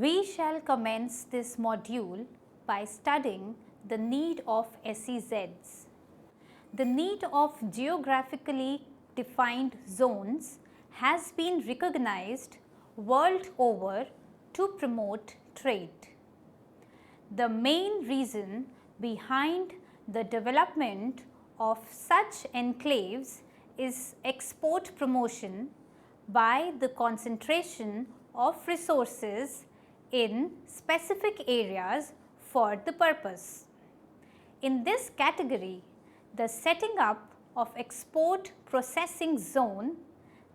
We shall commence this module by studying the need of SEZs. The need of geographically defined zones has been recognized world over to promote trade. The main reason behind the development of such enclaves is export promotion by the concentration of resources in specific areas for the purpose. In this category, the setting up of export processing zone,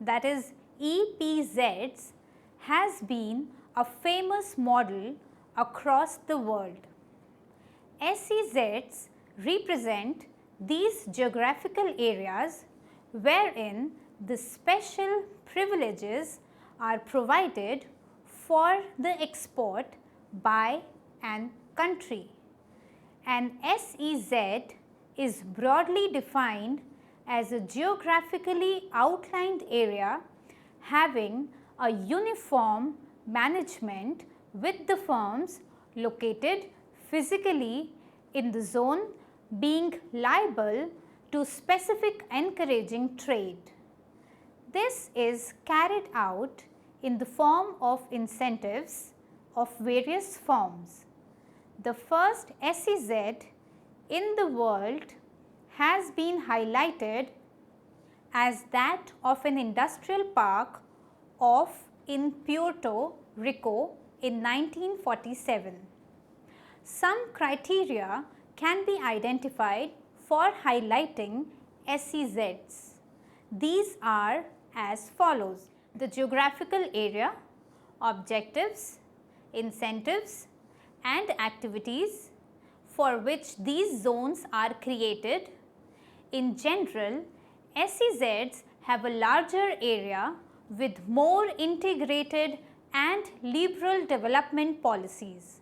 that is EPZs, has been a famous model across the world. SEZs represent these geographical areas wherein the special privileges are provided for the export by an country. An SEZ is broadly defined as a geographically outlined area having a uniform management with the firms located physically in the zone being liable to specific encouraging trade. This is carried out in the form of incentives of various forms. The first SEZ in the world has been highlighted as that of an industrial park in Puerto Rico in 1947. Some criteria can be identified for highlighting SEZs. These are as follows: the geographical area, objectives, incentives and activities for which these zones are created. In general, SEZs have a larger area with more integrated and liberal development policies.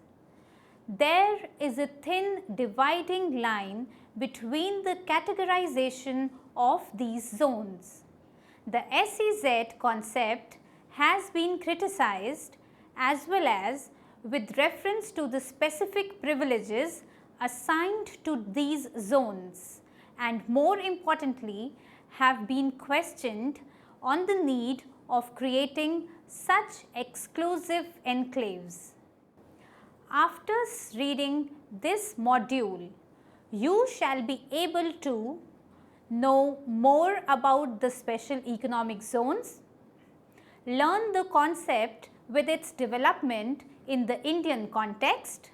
There is a thin dividing line between the categorization of these zones. The SEZ concept has been criticized as well as with reference to the specific privileges assigned to these zones, and more importantly have been questioned on the need of creating such exclusive enclaves. After reading this module, you shall be able to know more about the special economic zones, learn the concept with its development in the Indian context,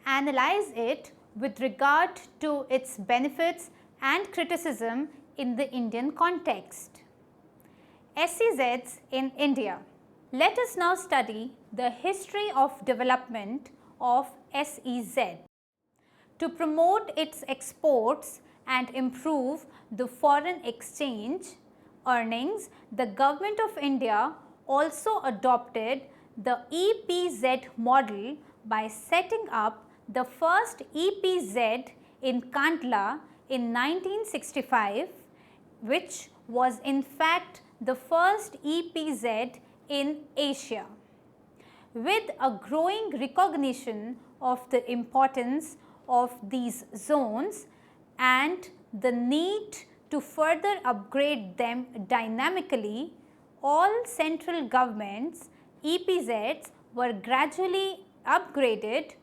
analyze it with regard to its benefits and criticism in the Indian context. SEZs in India. Let us now study the history of development of SEZ. To promote its exports and improve the foreign exchange earnings, the Government of India also adopted the EPZ model by setting up the first EPZ in Kandla in 1965, which was in fact the first EPZ in Asia. With a growing recognition of the importance of these zones and the need to further upgrade them dynamically, all central governments EPZs were gradually upgraded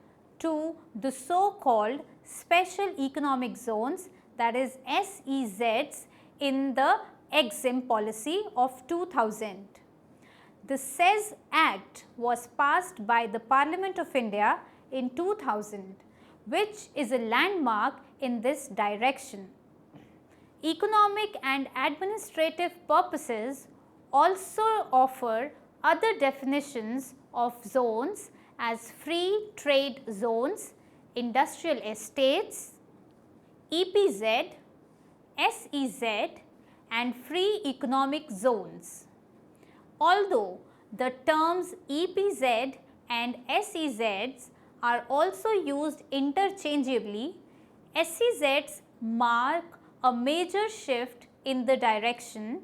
to the so-called special economic zones, that is SEZs, in the EXIM policy of 2000. The SEZ Act was passed by the Parliament of India in 2000, which is a landmark in this direction. Economic and administrative purposes also offer other definitions of zones as free trade zones, industrial estates, EPZ, SEZ and free economic zones. Although the terms EPZ and SEZs are also used interchangeably, SEZs mark a major shift in the direction,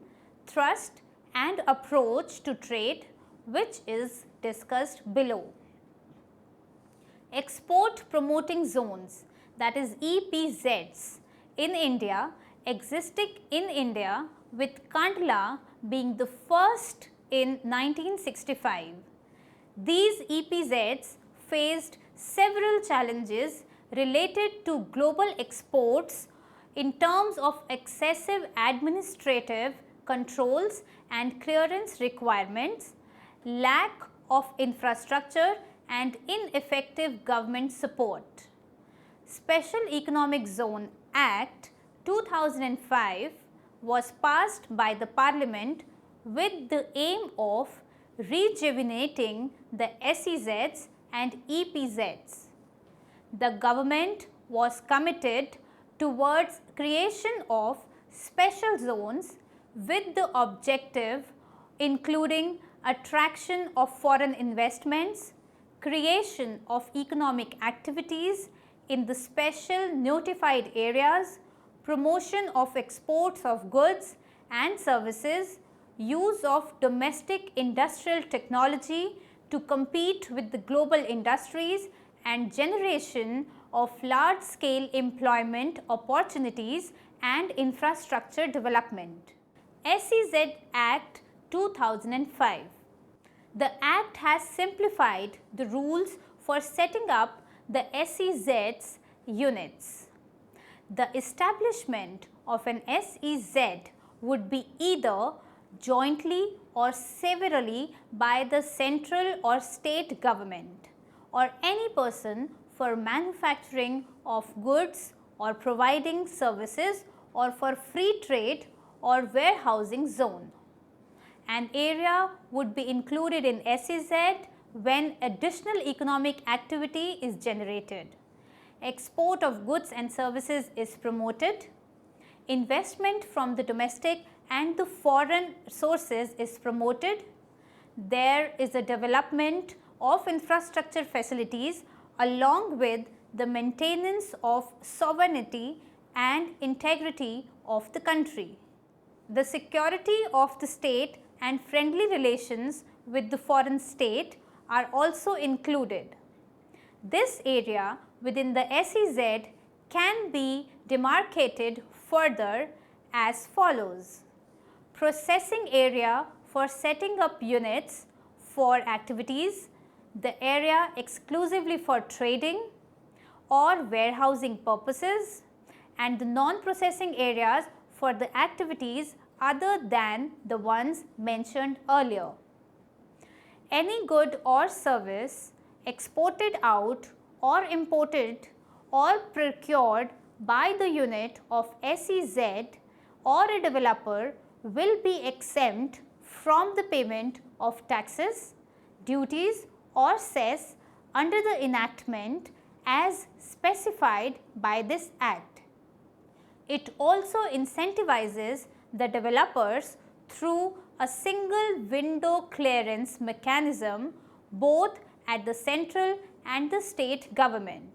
thrust and approach to trade which is discussed below. Export promoting zones, that is EPZs, in India, existing in India, with Kandla being the first in 1965. These EPZs faced several challenges related to global exports in terms of excessive administrative controls and clearance requirements, lack of infrastructure and ineffective government support. Special Economic Zone Act 2005 was passed by the Parliament with the aim of rejuvenating the SEZs and EPZs. The government was committed towards creation of special zones with the objective including attraction of foreign investments, creation of economic activities in the special notified areas, promotion of exports of goods and services, use of domestic industrial technology to compete with the global industries, and generation of large scale employment opportunities and infrastructure development. SEZ Act 2005. The Act has simplified the rules for setting up the SEZ's units. The establishment of an SEZ would be either jointly or severally by the central or state government or any person for manufacturing of goods or providing services or for free trade or warehousing zone. An area would be included in SEZ when additional economic activity is generated. Export of goods and services is promoted. Investment from the domestic and the foreign sources is promoted. There is a development of infrastructure facilities along with the maintenance of sovereignty and integrity of the country. The security of the state and friendly relations with the foreign state are also included. This area within the SEZ can be demarcated further as follows. Processing area for setting up units for activities, the area exclusively for trading or warehousing purposes, and the non-processing areas for the activities other than the ones mentioned earlier. Any good or service exported out or imported or procured by the unit of SEZ or a developer will be exempt from the payment of taxes, duties or cess under the enactment as specified by this Act. It also incentivizes the developers through a single window clearance mechanism both at the central and the state government.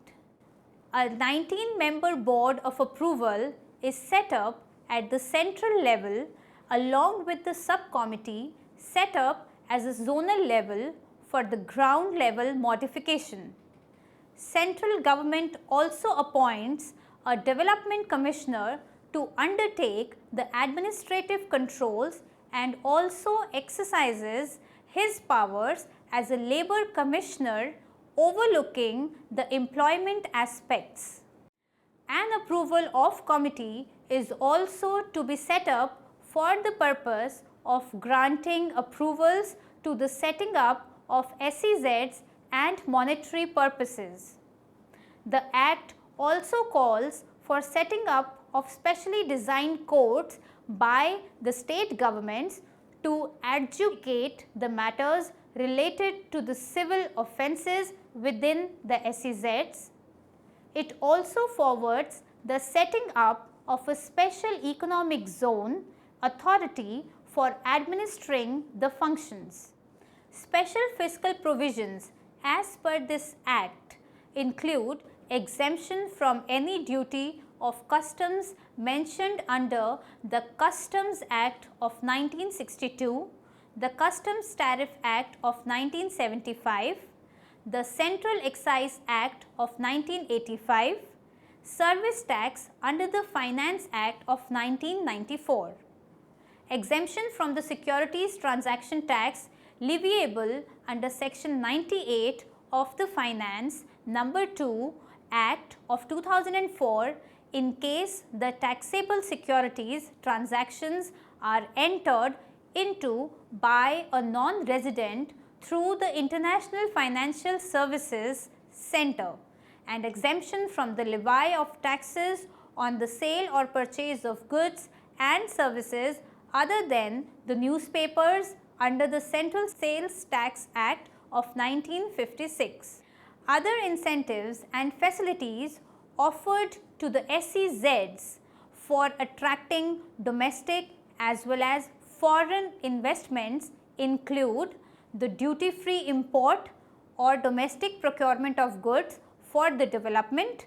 A 19-member board of approval is set up at the central level along with the subcommittee set up as a zonal level for the ground level modification. Central government also appoints a development commissioner to undertake the administrative controls and also exercises his powers as a labor commissioner overlooking the employment aspects. An approval of committee is also to be set up for the purpose of granting approvals to the setting up of SEZs and monetary purposes. The Act also calls for setting up of specially designed courts by the state governments to adjudicate the matters related to the civil offences within the SEZs. It also forwards the setting up of a special economic zone authority for administering the functions. Special fiscal provisions as per this Act include exemption from any duty of customs mentioned under the Customs Act of 1962, the Customs Tariff Act of 1975, the Central Excise Act of 1985, service tax under the Finance Act of 1994. Exemption from the securities transaction tax leviable under section 98 of the Finance number 2 Act of 2004 in case the taxable securities transactions are entered into by a non-resident through the International Financial Services Center, and exemption from the levy of taxes on the sale or purchase of goods and services other than the newspapers under the Central Sales Tax Act of 1956. Other incentives and facilities offered to the SEZs for attracting domestic as well as foreign investments include the duty-free import or domestic procurement of goods for the development,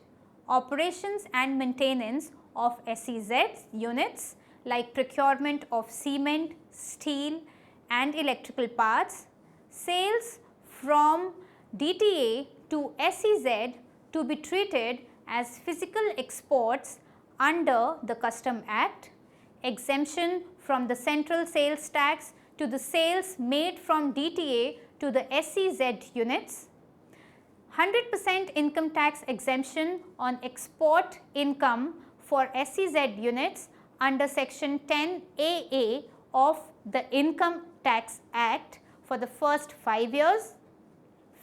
operations and maintenance of SEZ units like procurement of cement, steel and electrical parts, sales from DTA to SEZ to be treated as physical exports under the Custom Act, exemption from the central sales tax to the sales made from DTA to the SEZ units, 100% income tax exemption on export income for SEZ units under section 10AA of the Income Tax Act for the first 5 years,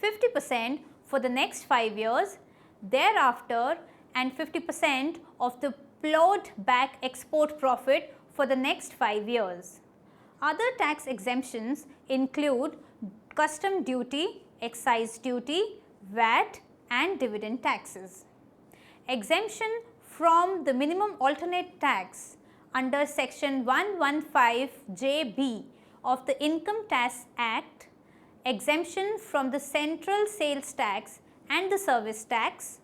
50% for the next 5 years, thereafter and 50% of the plowed back export profit for the next 5 years. Other tax exemptions include custom duty, excise duty, VAT and dividend taxes. Exemption from the minimum alternate tax under section 115JB of the Income Tax Act, exemption from the central sales tax and the service tax,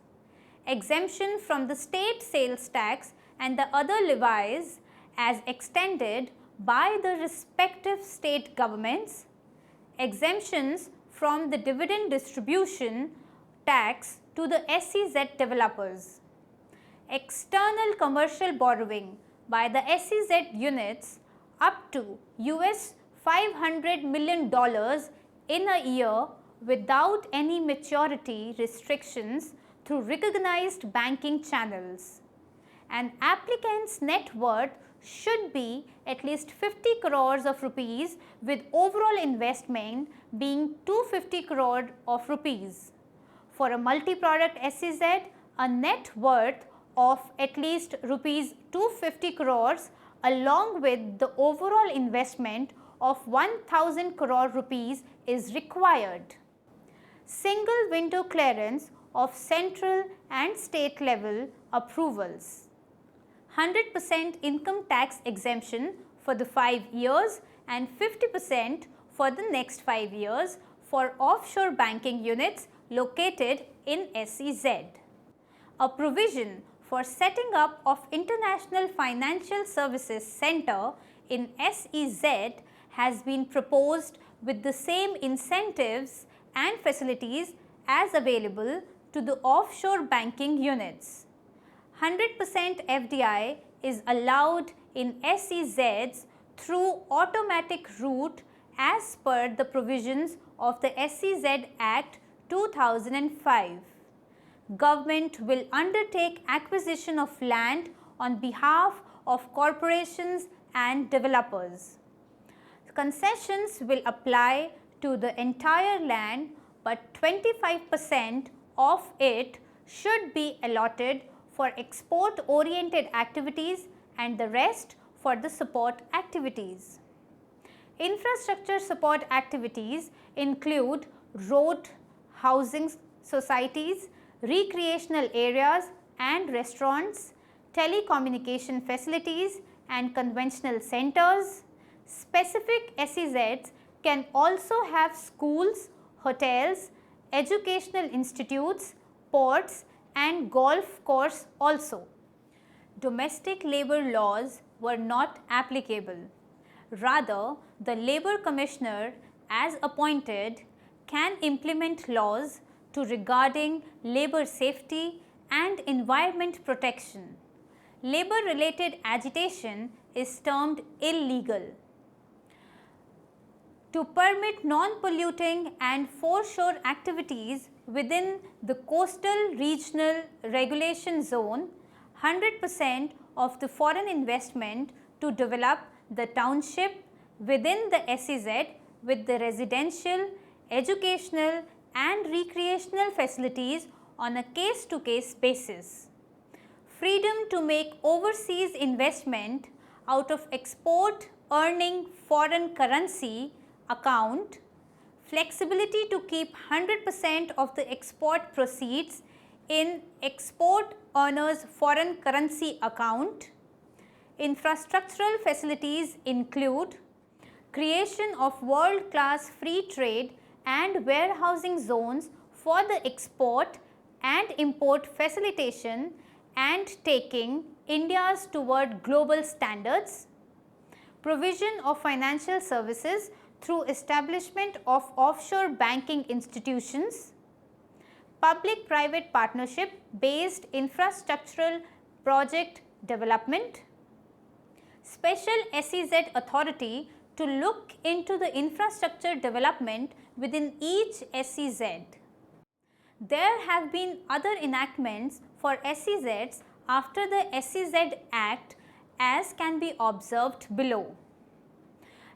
exemption from the state sales tax and the other levies as extended by the respective state governments, exemptions from the dividend distribution tax to the SEZ developers, external commercial borrowing by the SEZ units up to US $500 million in a year without any maturity restrictions through recognized banking channels. An applicant's net worth should be at least 50 crores of rupees with overall investment being 250 crore of rupees. For a multi-product SEZ, a net worth of at least rupees 250 crores along with the overall investment of 1000 crore rupees is required. Single window clearance of central and state level approvals. 100% income tax exemption for the 5 years and 50% for the next 5 years for offshore banking units located in SEZ. A provision for setting up of International Financial Services Center in SEZ has been proposed with the same incentives and facilities as available to the offshore banking units. 100% FDI is allowed in SEZs through automatic route as per the provisions of the SEZ Act 2005. Government will undertake acquisition of land on behalf of corporations and developers. Concessions will apply to the entire land, but 25% of it should be allotted for export-oriented activities and the rest for the support activities. Infrastructure support activities include road, housing societies, recreational areas and restaurants, telecommunication facilities and conventional centers. Specific SEZs can also have schools, hotels, educational institutes, ports and golf course also. Domestic labour laws were not applicable. Rather, the Labour Commissioner, as appointed, can implement laws to regarding labour safety and environment protection. Labour-related agitation is termed illegal. To permit non-polluting and foreshore activities within the coastal regional regulation zone, 100% of the foreign investment to develop the township within the SEZ with the residential, educational and recreational facilities on a case-to-case basis. Freedom to make overseas investment out of export earning foreign currency account, flexibility to keep 100% of the export proceeds in export earners foreign currency account. Infrastructural facilities include creation of world-class free trade and warehousing zones for the export and import facilitation and taking India's toward global standards. Provision of financial services through establishment of offshore banking institutions. Public-private partnership based infrastructural project development. Special SEZ authority to look into the infrastructure development within each SEZ. There have been other enactments for SEZs after the SEZ Act as can be observed below.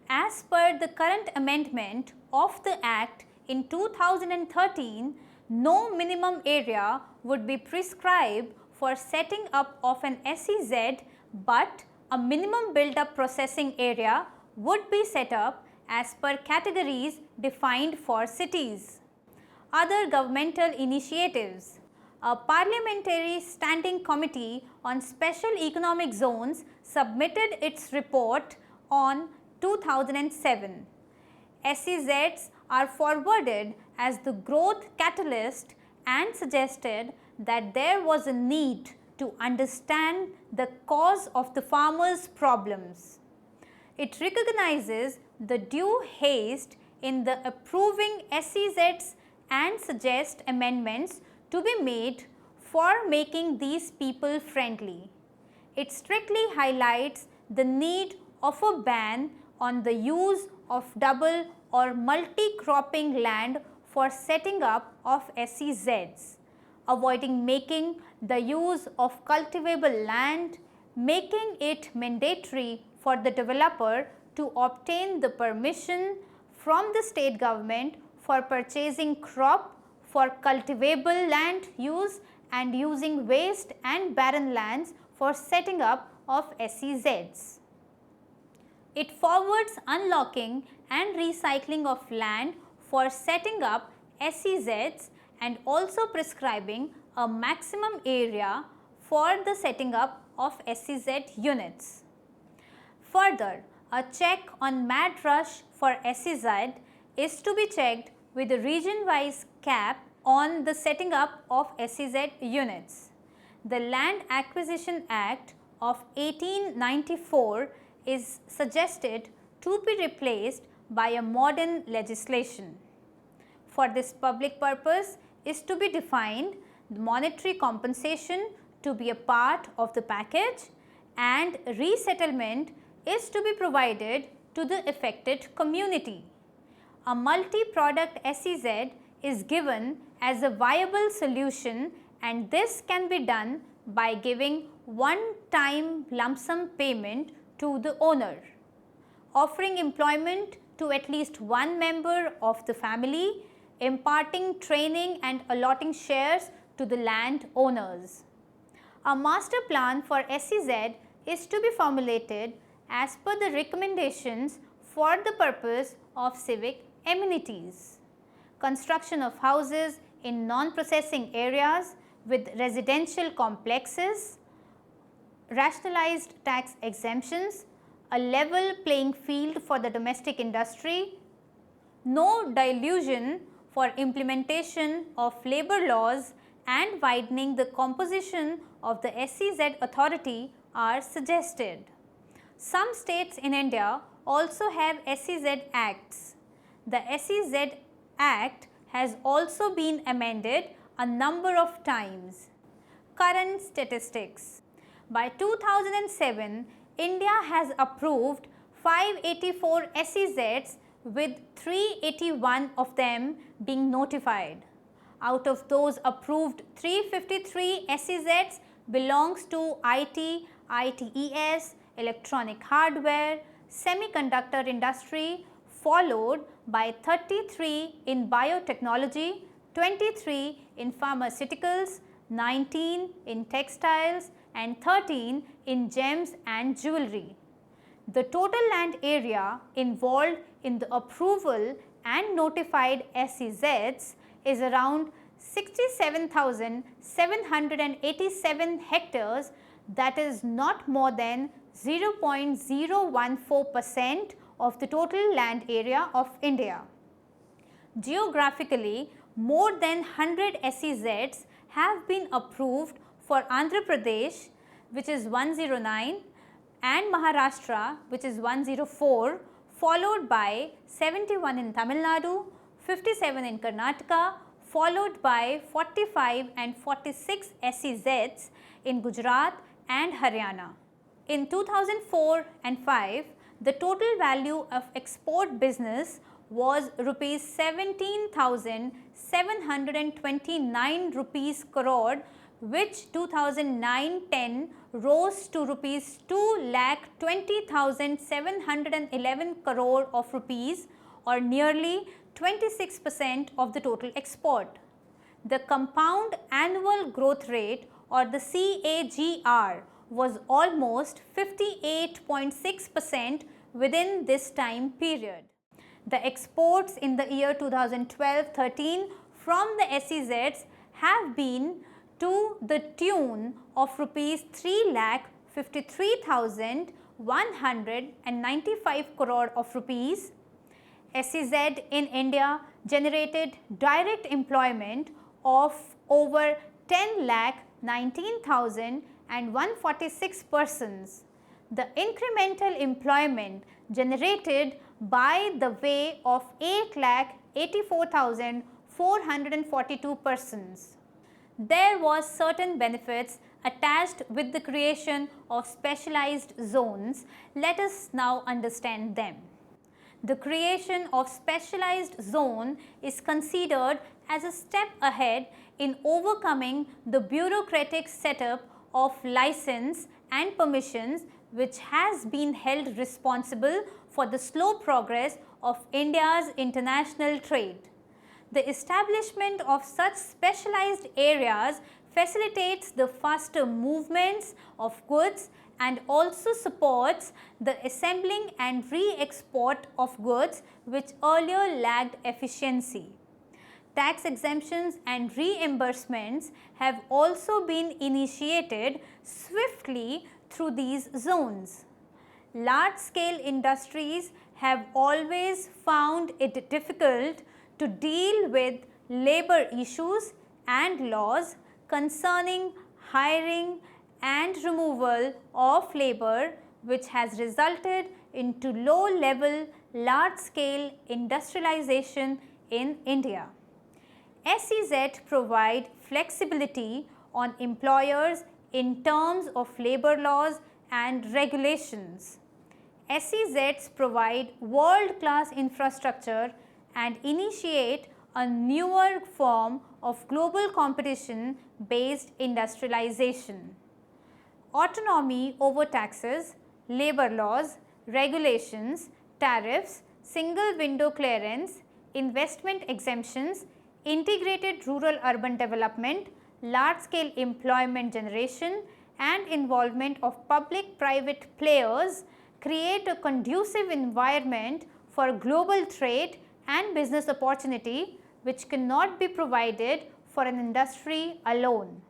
As per the current amendment of the Act in 2013, no minimum area would be prescribed for setting up of an SEZ, but a minimum build-up processing area would be set up as per categories defined for cities. Other governmental initiatives. A Parliamentary Standing Committee on Special Economic Zones submitted its report on 2007. SEZs are forwarded as the growth catalyst and suggested that there was a need to understand the cause of the farmers' problems. It recognizes the due haste in the approving SEZs and suggests amendments to be made for making these people friendly. It strictly highlights the need of a ban on the use of double or multi-cropping land for setting up of SEZs, avoiding making the use of cultivable land, making it mandatory for the developer to obtain the permission from the state government for purchasing crop for cultivable land use and using waste and barren lands for setting up of SEZs. It forwards unlocking and recycling of land for setting up SEZs and also prescribing a maximum area for the setting up of SEZ units. Further, a check on mad rush for SEZ is to be checked with a region-wise cap on the setting up of SEZ units. The Land Acquisition Act of 1894 is suggested to be replaced by a modern legislation. For this public purpose is to be defined the monetary compensation to be a part of the package and resettlement is to be provided to the affected community. A multi-product SEZ is given as a viable solution, and this can be done by giving one-time lump sum payment to the owner, offering employment to at least one member of the family, imparting training and allotting shares to the land owners. A master plan for SEZ is to be formulated as per the recommendations for the purpose of civic amenities. Construction of houses in non-processing areas with residential complexes, rationalized tax exemptions, a level playing field for the domestic industry, no delusion for implementation of labor laws and widening the composition of the SEZ authority are suggested. Some states in India also have SEZ Acts. The SEZ Act has also been amended a number of times. Current statistics. By 2007, India has approved 584 SEZs with 381 of them being notified. Out of those approved, 353 SEZs belongs to IT, ITES, electronic hardware, semiconductor industry, followed by 33 in biotechnology, 23 in pharmaceuticals, 19 in textiles and 13 in gems and jewelry. The total land area involved in the approval and notified SEZs is around 67,787 hectares, that is not more than 0.014% of the total land area of India. Geographically, more than 100 SEZs have been approved for Andhra Pradesh, which is 109, and Maharashtra, which is 104, followed by 71 in Tamil Nadu, 57 in Karnataka, followed by 45 and 46 SEZs in Gujarat and Haryana. In 2004 and 5, the total value of export business was rupees 17,729 rupees crore, which 2009-10 rose to rupees 2,20,711 crore of rupees, or nearly 26% of the total export. The compound annual growth rate, or the CAGR, was almost 58.6% within this time period. The exports in the year 2012-13 from the SEZs have been to the tune of rupees 3,53,195 crore of rupees. SEZ in India generated direct employment of over 10,19,146 persons. The incremental employment generated by the way of 8,84,442 persons. There was certain benefits attached with the creation of specialized zones. Let us now understand them. The creation of specialized zone is considered as a step ahead in overcoming the bureaucratic setup of license and permissions, which has been held responsible for the slow progress of India's international trade. The establishment of such specialized areas facilitates the faster movements of goods and also supports the assembling and re-export of goods which earlier lacked efficiency. Tax exemptions and reimbursements have also been initiated swiftly through these zones. Large-scale industries have always found it difficult to deal with labor issues and laws concerning hiring and removal of labor, which has resulted into low-level, large-scale industrialization in India. SEZ provide flexibility on employers in terms of labor laws and regulations. SEZs provide world-class infrastructure and initiate a newer form of global competition-based industrialization. Autonomy over taxes, labor laws, regulations, tariffs, single window clearance, investment exemptions, integrated rural-urban development, large-scale employment generation and involvement of public-private players create a conducive environment for global trade and business opportunity, which cannot be provided for an industry alone.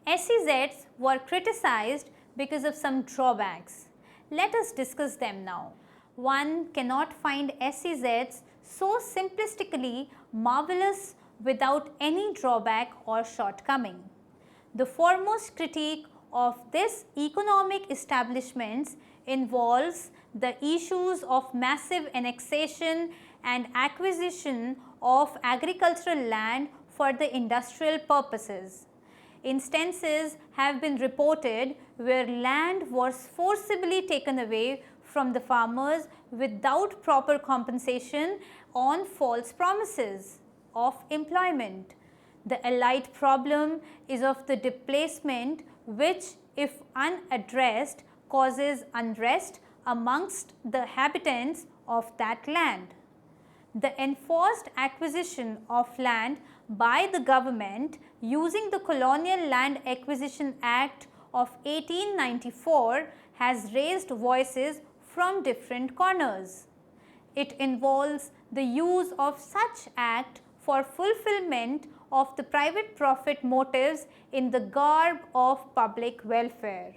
SEZs were criticized because of some drawbacks. Let us discuss them now. One cannot find SEZs so simplistically marvelous without any drawback or shortcoming. The foremost critique of this economic establishments involves the issues of massive annexation and acquisition of agricultural land for the industrial purposes. Instances have been reported where land was forcibly taken away from the farmers without proper compensation on false promises of employment. The allied problem is of the displacement which, if unaddressed, causes unrest amongst the inhabitants of that land. The enforced acquisition of land by the government using the Colonial Land Acquisition Act of 1894 has raised voices from different corners. It involves the use of such act for fulfillment of the private profit motives in the garb of public welfare.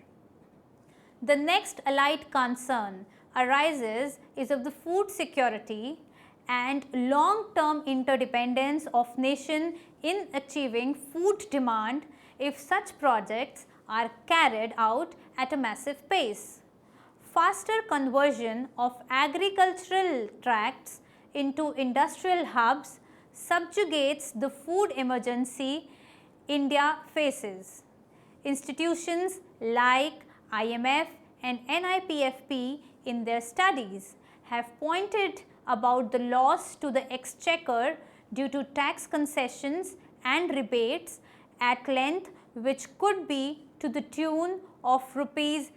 The next allied concern arises is of the food security and long-term interdependence of nation in achieving food demand if such projects are carried out at a massive pace. Faster conversion of agricultural tracts into industrial hubs subjugates the food emergency India faces. Institutions like IMF and NIPFP in their studies have pointed about the loss to the exchequer due to tax concessions and rebates at length, which could be to the tune of rupees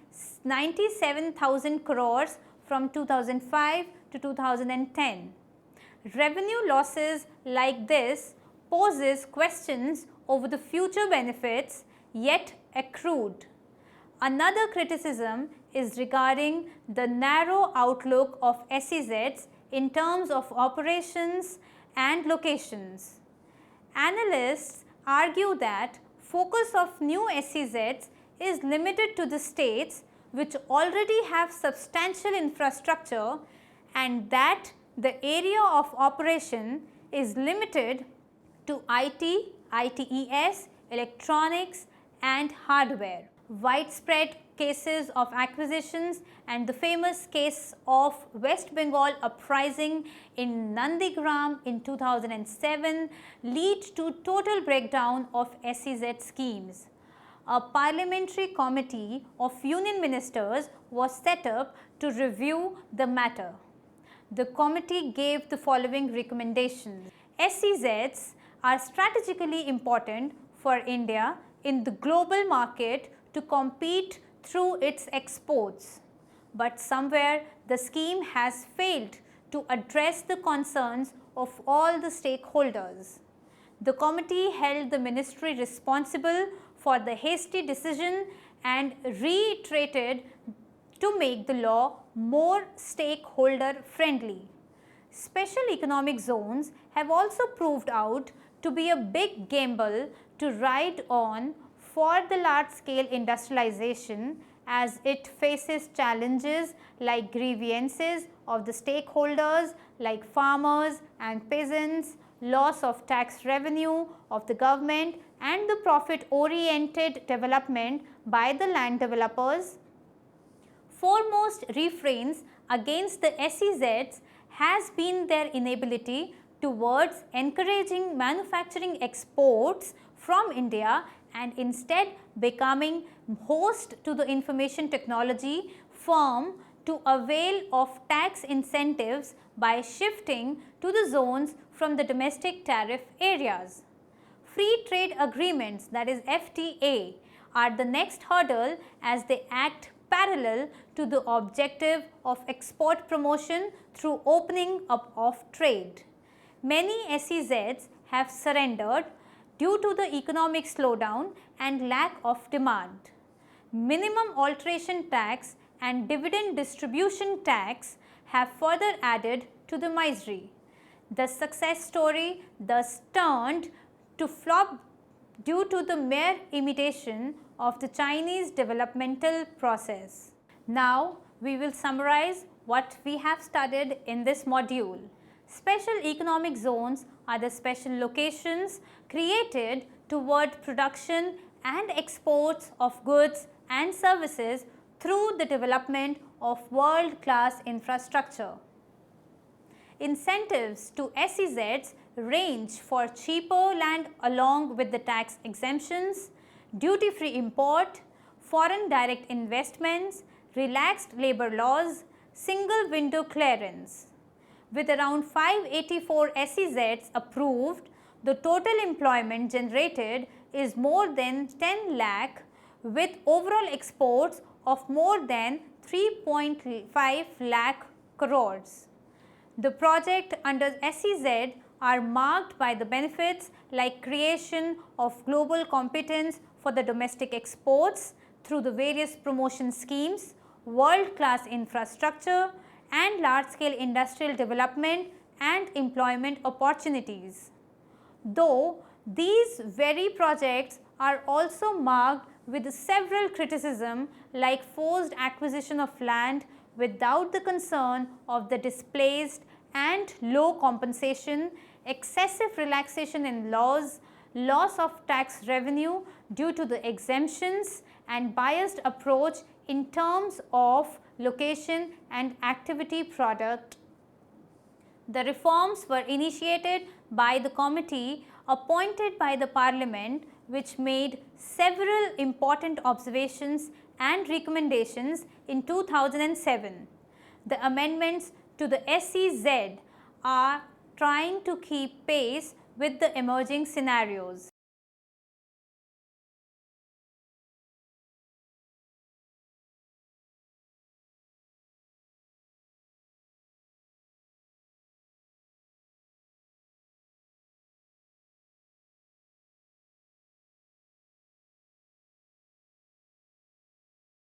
97,000 crores from 2005 to 2010. Revenue losses like this poses questions over the future benefits yet accrued. Another criticism is regarding the narrow outlook of SEZs in terms of operations and locations. Analysts argue that focus of new SEZs is limited to the states which already have substantial infrastructure and that the area of operation is limited to IT, ITES, electronics and hardware. Widespread cases of acquisitions and the famous case of West Bengal uprising in Nandigram in 2007 lead to total breakdown of SEZ schemes. A parliamentary committee of union ministers was set up to review the matter. The committee gave the following recommendations. SEZs are strategically important for India in the global market to compete through its exports, but somewhere the scheme has failed to address the concerns of all the stakeholders. The committee held the ministry responsible for the hasty decision and reiterated to make the law more stakeholder friendly. Special economic zones have also proved out to be a big gamble to ride on for the large scale industrialization as it faces challenges like grievances of the stakeholders like farmers and peasants, loss of tax revenue of the government and the profit oriented development by the land developers. Foremost refrains against the SEZs has been their inability towards encouraging manufacturing exports from India and instead becoming host to the information technology firm to avail of tax incentives by shifting to the zones from the domestic tariff areas. Free trade agreements, that is FTA, are the next hurdle as they act parallel to the objective of export promotion through opening up of trade. Many SEZs have surrendered due to the economic slowdown and lack of demand. Minimum alteration tax and dividend distribution tax have further added to the misery. The success story thus turned to flop due to the mere imitation of the Chinese developmental process. Now, we will summarize what we have studied in this module. Special economic zones are the special locations created toward production and exports of goods and services through the development of world-class infrastructure. Incentives to SEZs range for cheaper land along with the tax exemptions, duty-free import, foreign direct investments, relaxed labour laws, single window clearance. With around 584 SEZs approved, the total employment generated is more than 10 lakh with overall exports of more than 3.5 lakh crores. The project under SEZ are marked by the benefits like creation of global competence for the domestic exports through the various promotion schemes, world-class infrastructure and large-scale industrial development and employment opportunities. Though these very projects are also marked with several criticism like forced acquisition of land without the concern of the displaced and low compensation, excessive relaxation in laws, loss of tax revenue due to the exemptions and biased approach in terms of location and activity product. The reforms were initiated by the committee appointed by the Parliament, which made several important observations and recommendations in 2007. The amendments to the SEZ are trying to keep pace with the emerging scenarios.